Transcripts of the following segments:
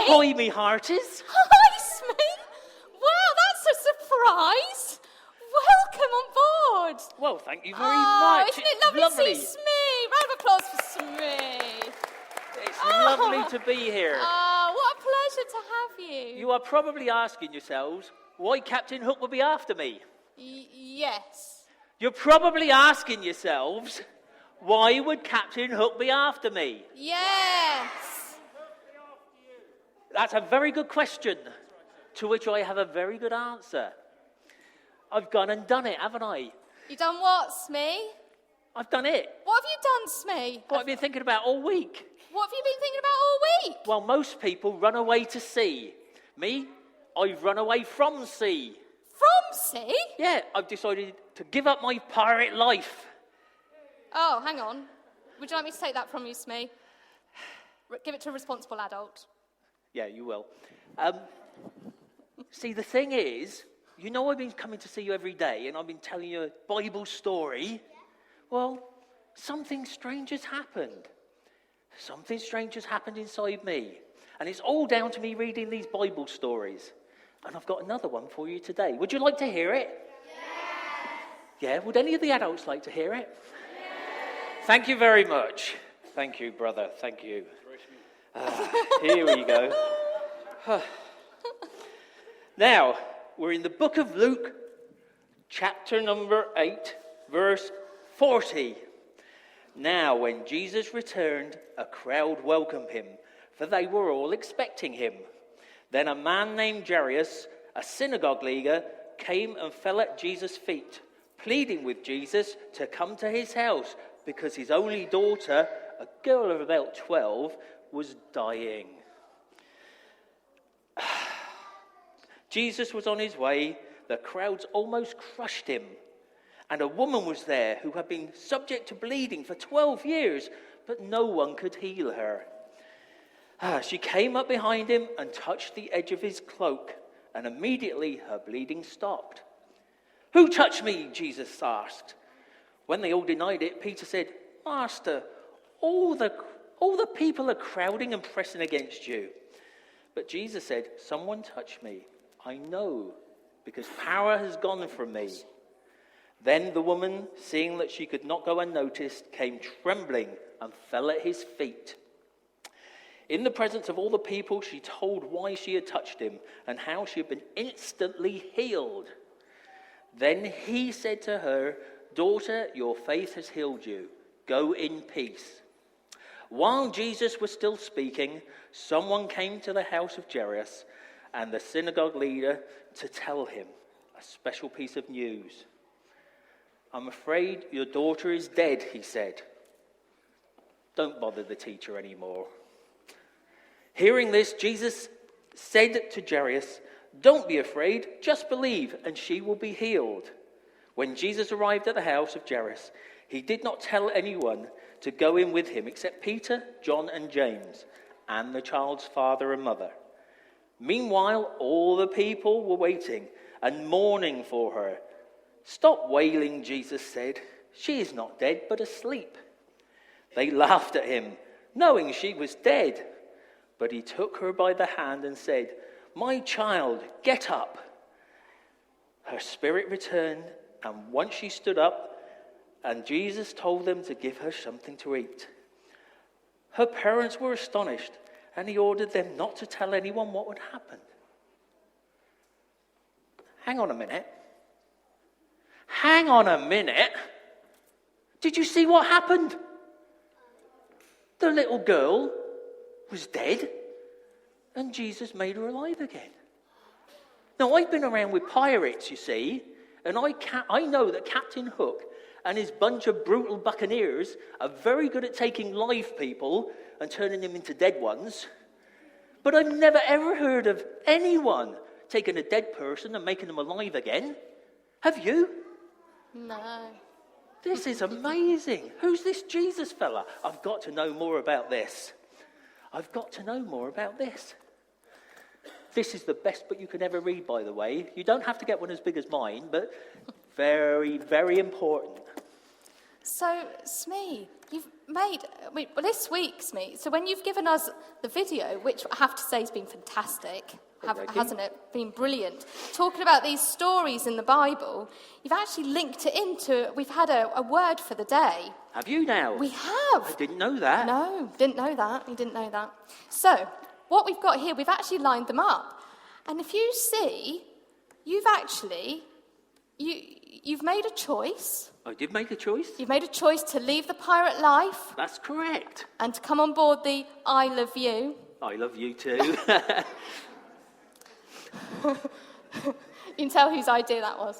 Ahoy, me hearties. Hi, Smee. Wow, that's a surprise. Welcome on board. Well, thank you very much. Isn't it lovely to see Smee? Round of applause for Smee. It's lovely to be here. Oh, what a pleasure to have you. You are probably asking yourselves why Captain Hook would be after me. Yes. You're probably asking yourselves, why would Captain Hook be after me? Yes. That's a very good question, to which I have a very good answer. I've gone and done it, haven't I? You done what, Smee? I've done it. What have you done, Smee? What I've been thinking about all week. What have you been thinking about all week? Well, most people run away to sea. Me, I've run away from sea. From sea? Yeah, I've decided to give up my pirate life. Oh, hang on. Would you like me to take that from you, Smee? Give it to a responsible adult. Yeah, you will. See, the thing is, you know I've been coming to see you every day and I've been telling you a Bible story. Well, something strange has happened. Something strange has happened inside me. And it's all down to me reading these Bible stories. And I've got another one for you today. Would you like to hear it? Yes. Yeah, would any of the adults like to hear it? Yes. Thank you very much. Thank you, brother. Thank you. Here we go. Now, we're in the book of Luke, chapter number 8, verse 40. Now, when Jesus returned, a crowd welcomed him, for they were all expecting him. Then a man named Jairus, a synagogue leader, came and fell at Jesus' feet, pleading with Jesus to come to his house because his only daughter, a girl of about 12, was dying. Jesus was on his way. The crowds almost crushed him. And a woman was there who had been subject to bleeding for 12 years, but no one could heal her. She came up behind him and touched the edge of his cloak, and immediately her bleeding stopped. "Who touched me?" Jesus asked. When they all denied it, Peter said, "Master, all the people are crowding and pressing against you." But Jesus said, "Someone touched me. I know, because power has gone from me." Then the woman, seeing that she could not go unnoticed, came trembling and fell at his feet. In the presence of all the people, she told why she had touched him and how she had been instantly healed. Then he said to her, "Daughter, your faith has healed you. Go in peace." While Jesus was still speaking, someone came to the house of Jairus and the synagogue leader to tell him a special piece of news. "I'm afraid your daughter is dead," he said. "Don't bother the teacher anymore." Hearing this, Jesus said to Jairus, "Don't be afraid, just believe, and she will be healed." When Jesus arrived at the house of Jairus, he did not tell anyone to go in with him except Peter, John, and James, and the child's father and mother. Meanwhile, all the people were waiting and mourning for her. "Stop wailing," Jesus said. "She is not dead, but asleep." They laughed at him, knowing she was dead. But he took her by the hand and said, "My child, get up." Her spirit returned, and once she stood up, and Jesus told them to give her something to eat. Her parents were astonished, and he ordered them not to tell anyone what had happened. Hang on a minute. Did you see what happened? The little girl was dead, and Jesus made her alive again. Now, I've been around with pirates, you see, and I know that Captain Hook and his bunch of brutal buccaneers are very good at taking live people and turning them into dead ones. But I've never ever heard of anyone taking a dead person and making them alive again. Have you? No. This is amazing. Who's this Jesus fella? I've got to know more about this. This is the best book you can ever read, by the way. You don't have to get one as big as mine, but very, very important. So, Smee, you've made this week's meet, so when you've given us the video, which I have to say has been fantastic, hasn't it? Been brilliant. Talking about these stories in the Bible, you've actually linked it into, we've had a word for the day. Have you now? We have. I didn't know that. No, didn't know that. We didn't know that. So, what we've got here, we've actually lined them up. And if you see, you've made a choice. I did make a choice. You've made a choice to leave the pirate life. That's correct. And to come on board the I Love You. I love you too. You can tell whose idea that was.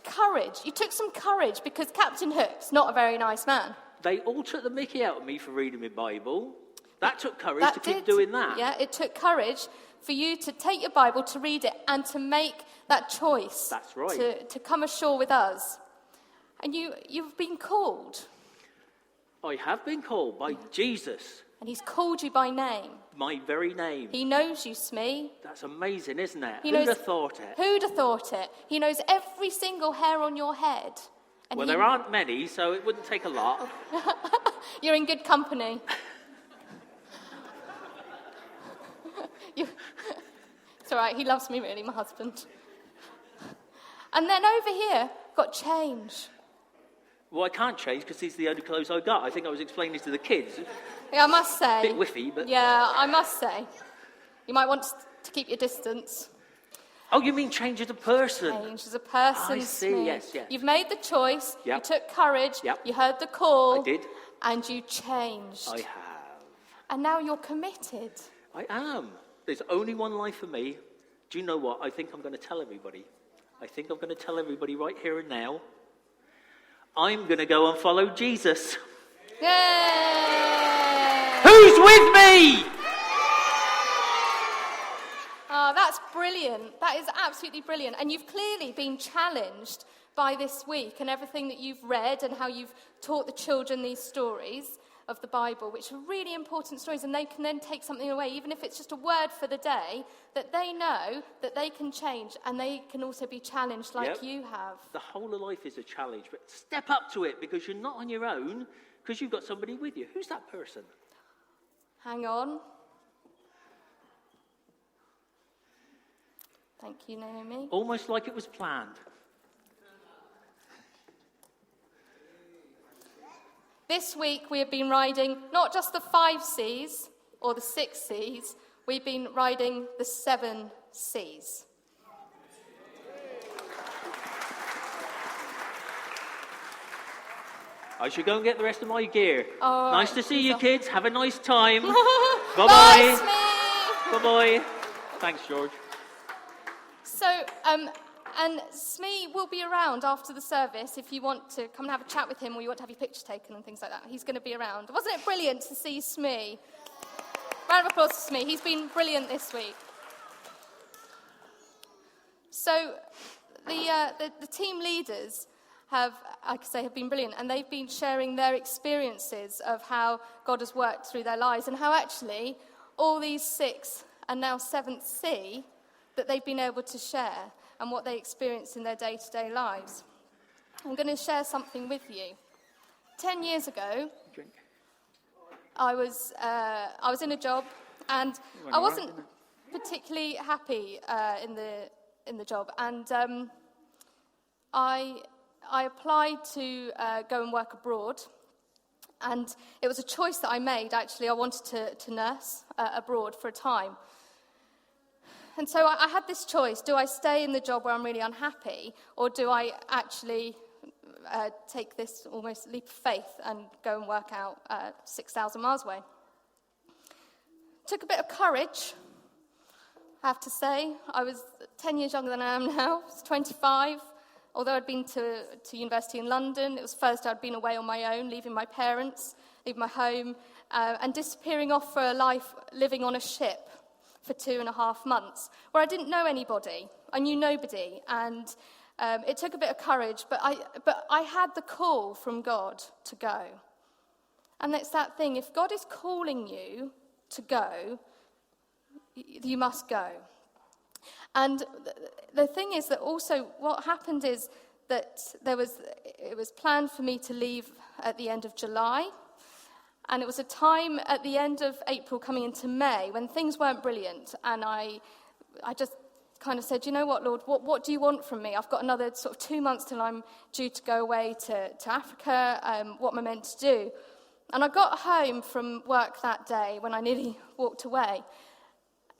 Courage. You took some courage because Captain Hook's not a very nice man. They all took the mickey out of me for reading my Bible. That took courage to keep doing that. Yeah, it took courage for you to take your Bible, to read it, and to make that choice. That's right. To come ashore with us. And you've been called. I have been called by Jesus. And he's called you by name. My very name. He knows you, Smee. That's amazing, isn't it? Who'd have thought it? Who'd have thought it? He knows every single hair on your head. And well, there aren't many, so it wouldn't take a lot. You're in good company. It's all right, he loves me really, my husband. And then over here, got change. Well, I can't change because these are the only clothes I got. I think I was explaining to the kids. Yeah, I must say. Bit whiffy, but... Yeah, I must say. You might want to keep your distance. Oh, you mean change as a person? Change as a person, I see, Smee. yes. You've made the choice, Yep. you took courage, Yep. you heard the call. I did. And you changed. I have. And now you're committed. I am. There's only one life for me. Do you know what? I think I'm going to tell everybody. I think I'm going to tell everybody right here and now. I'm going to go and follow Jesus. Yay! Who's with me? Oh, that's brilliant. That is absolutely brilliant. And you've clearly been challenged by this week and everything that you've read and how you've taught the children these stories of the Bible, which are really important stories, and they can then take something away, even if it's just a word for the day, that they know that they can change and they can also be challenged like you have. The whole of life is a challenge, but step up to it because you're not on your own, because you've got somebody with you. Who's that person? Hang on. Thank you, Naomi. Almost like it was planned. This week we have been riding not just the 5 C's or the 6 C's, we've been riding the 7 C's. I should go and get the rest of my gear. All nice right, to see you, kids. Have a nice time. Bye-bye. Bye, Smee. Bye-bye. Thanks, George. So, and Smee will be around after the service if you want to come and have a chat with him or you want to have your picture taken and things like that. He's going to be around. Wasn't it brilliant to see Smee? Round of applause for Smee. He's been brilliant this week. So, the team leaders have, like I say, have been brilliant, and they've been sharing their experiences of how God has worked through their lives and how actually all these 6 and now 7th C that they've been able to share and what they experience in their day-to-day lives. I'm going to share something with you. 10 years ago, I was in a job, and I wasn't particularly happy in the job, and I applied to go and work abroad, and it was a choice that I made. Actually, I wanted to nurse abroad for a time. And so I had this choice. Do I stay in the job where I'm really unhappy, or do I actually take this almost leap of faith and go and work out 6,000 miles away? Took a bit of courage, I have to say. I was 10 years younger than I am now. I was 25. Although I'd been to university in London, it was the first I'd been away on my own, leaving my parents, leaving my home, and disappearing off for a life living on a ship for 2.5 months, where I didn't know anybody. I knew nobody, and it took a bit of courage, but I had the call from God to go. And it's that thing, if God is calling you to go, you must go. And the thing is that also what happened is that it was planned for me to leave at the end of July. And it was a time at the end of April coming into May when things weren't brilliant. And I just kind of said, you know what, Lord, what do you want from me? I've got another sort of 2 months till I'm due to go away to Africa. What am I meant to do? And I got home from work that day when I nearly walked away.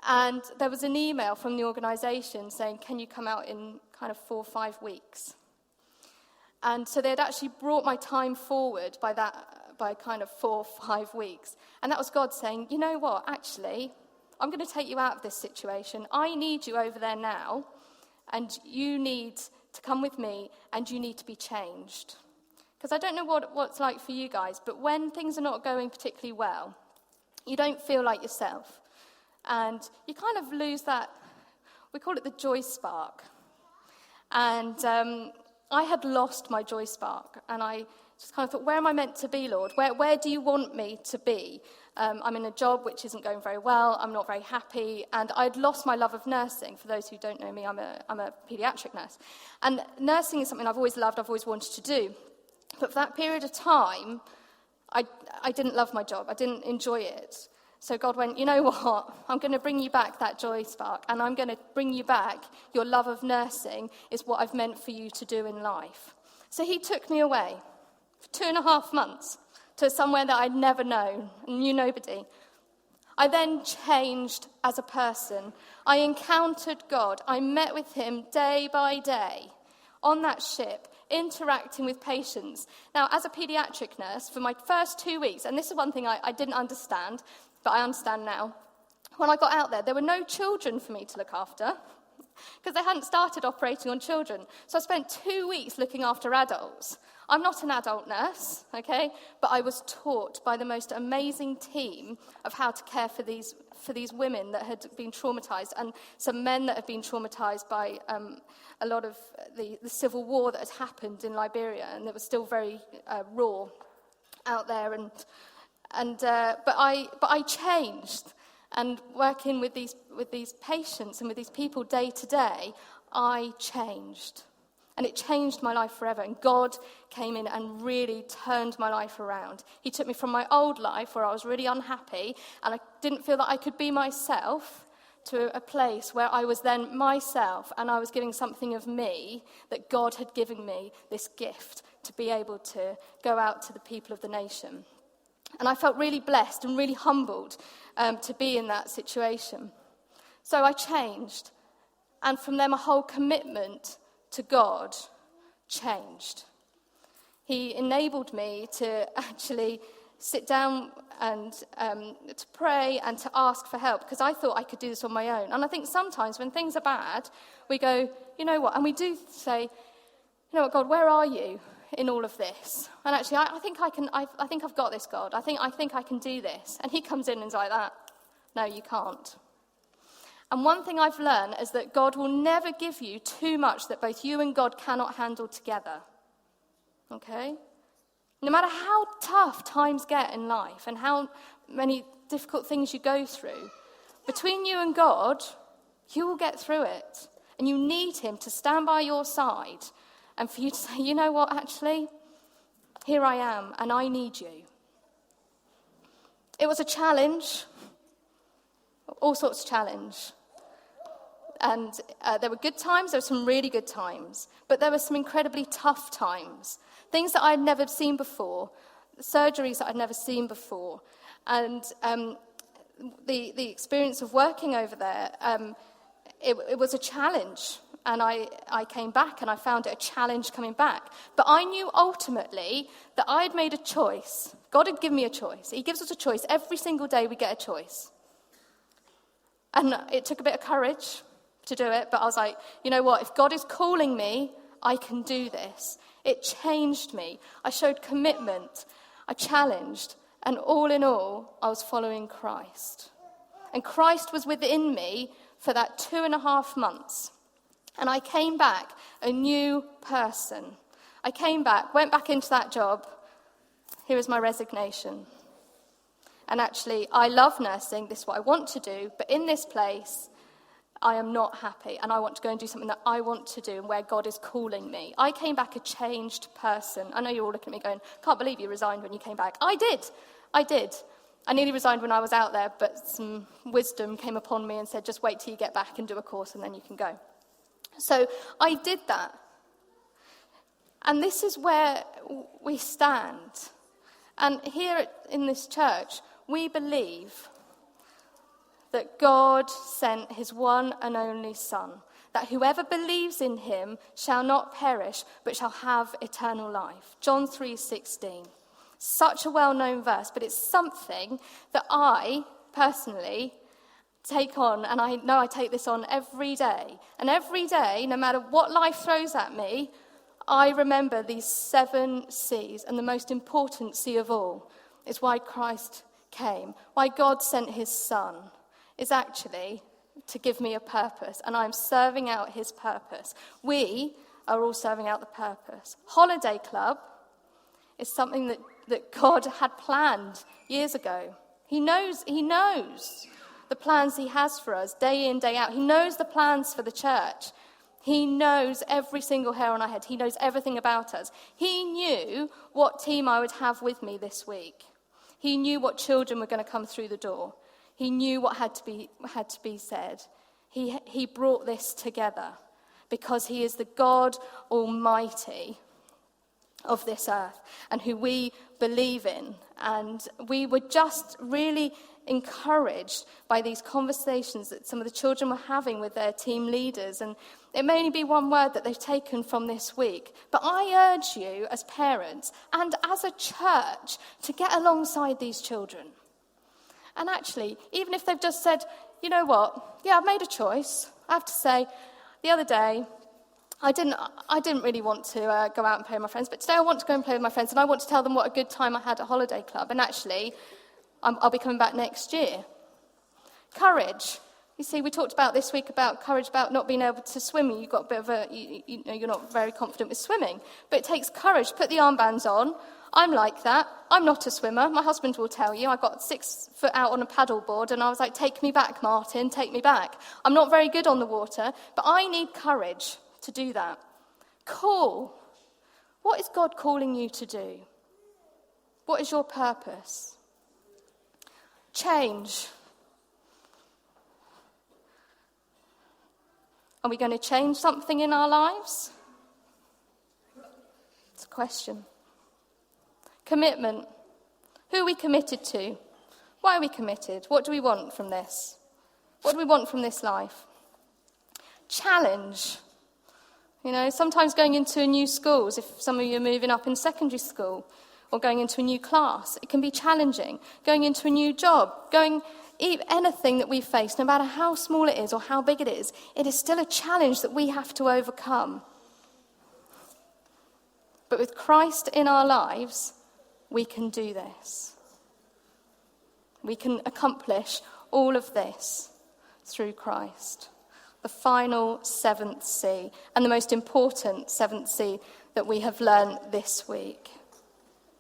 And there was an email from the organisation saying, can you come out in kind of 4 or 5 weeks? And so they had actually brought my time forward by kind of 4 or 5 weeks. And that was God saying, you know what, actually, I'm going to take you out of this situation. I need you over there now, and you need to come with me, and you need to be changed. Because I don't know what it's like for you guys, but when things are not going particularly well, you don't feel like yourself. And you kind of lose that, we call it the joy spark. And I had lost my joy spark, and I just kind of thought, where am I meant to be, Lord? Where do you want me to be? I'm in a job which isn't going very well. I'm not very happy, and I'd lost my love of nursing. For those who don't know me, I'm a paediatric nurse. And nursing is something I've always loved, I've always wanted to do. But for that period of time, I didn't love my job. I didn't enjoy it. So God went, you know what? I'm going to bring you back that joy spark, and I'm going to bring you back your love of nursing is what I've meant for you to do in life. So he took me away for 2.5 months to somewhere that I'd never known, knew nobody. I then changed as a person. I encountered God. I met with him day by day on that ship, interacting with patients. Now, as a paediatric nurse, for my first 2 weeks, and this is one thing I didn't understand, but I understand now. When I got out there were no children for me to look after because they hadn't started operating on children. So I spent 2 weeks looking after adults. I'm not an adult nurse, okay, but I was taught by the most amazing team of how to care for these women that had been traumatized, and some men that had been traumatized by a lot of the civil war that had happened in Liberia, and it was still very raw out there. But I changed, and working with these patients and with these people day to day, I changed. And it changed my life forever. And God came in and really turned my life around. He took me from my old life where I was really unhappy and I didn't feel that I could be myself to a place where I was then myself and I was giving something of me that God had given me, this gift to be able to go out to the people of the nation. And I felt really blessed and really humbled to be in that situation. So I changed. And from there, my whole commitment to God changed. He enabled me to actually sit down and to pray and to ask for help, because I thought I could do this on my own. And I think sometimes when things are bad, we go, you know what? And we do say, you know what, God, where are you in all of this? And actually, I think I've got this, God. I think I can do this. And he comes in and is like that. No, you can't. And one thing I've learned is that God will never give you too much that both you and God cannot handle together. Okay? No matter how tough times get in life and how many difficult things you go through, between you and God, you will get through it. And you need him to stand by your side and for you to say, you know what, actually, here I am and I need you. It was a challenge, all sorts of challenge. And there were good times, there were some really good times, but there were some incredibly tough times. Things that I'd never seen before, surgeries that I'd never seen before. And the experience of working over there, it was a challenge. And I came back and I found it a challenge coming back. But I knew ultimately that I had made a choice. God had given me a choice. He gives us a choice. Every single day we get a choice. And it took a bit of courage to do it, but I was like, you know what, if God is calling me, I can do this. It changed me. I showed commitment. I challenged. And all in all, I was following Christ. And Christ was within me for that 2.5 months. And I came back a new person. I came back, went back into that job. Here is my resignation. And actually, I love nursing. This is what I want to do. But in this place, I am not happy, and I want to go and do something that I want to do and where God is calling me. I came back a changed person. I know you're all looking at me going, can't believe you resigned when you came back. I did. I nearly resigned when I was out there, but some wisdom came upon me and said, just wait till you get back and do a course and then you can go. So I did that. And this is where we stand. And here in this church, we believe that God sent his one and only Son, that whoever believes in him shall not perish, but shall have eternal life. John 3:16. Such a well-known verse, but it's something that I personally take on, and I know I take this on every day. And every day, no matter what life throws at me, I remember these 7 C's, and the most important C of all is why Christ came, why God sent his Son, is actually to give me a purpose, and I'm serving out his purpose. We are all serving out the purpose. Holiday Club is something that God had planned years ago. He knows the plans he has for us day in, day out. He knows the plans for the church. He knows every single hair on our head. He knows everything about us. He knew what team I would have with me this week. He knew what children were going to come through the door. He knew what had to be said. He brought this together because he is the God Almighty of this earth and who we believe in. And we were just really encouraged by these conversations that some of the children were having with their team leaders. And it may only be one word that they've taken from this week, but I urge you as parents and as a church to get alongside these children. And actually, even if they've just said, you know what, yeah, I've made a choice. I have to say, the other day, I didn't really want to go out and play with my friends, but today I want to go and play with my friends, and I want to tell them what a good time I had at Holiday Club. And actually, I'll be coming back next year. Courage. You see, we talked about this week about courage, about not being able to swim. You've got a bit of you're not very confident with swimming, but it takes courage. Put the armbands on. I'm like that. I'm not a swimmer. My husband will tell you. I got 6 foot out on a paddleboard, and I was like, take me back, Martin, take me back. I'm not very good on the water, but I need courage to do that. Call. What is God calling you to do? What is your purpose? Change. Are we going to change something in our lives? It's a question. Commitment. Who are we committed to? Why are we committed? What do we want from this? What do we want from this life? Challenge. You know, sometimes going into new schools, if some of you are moving up in secondary school, or going into a new class, it can be challenging. Going into a new job, anything that we face, no matter how small it is or how big it is still a challenge that we have to overcome. But with Christ in our lives, we can do this. We can accomplish all of this through Christ. The final 7th C, and the most important 7th C that we have learned this week.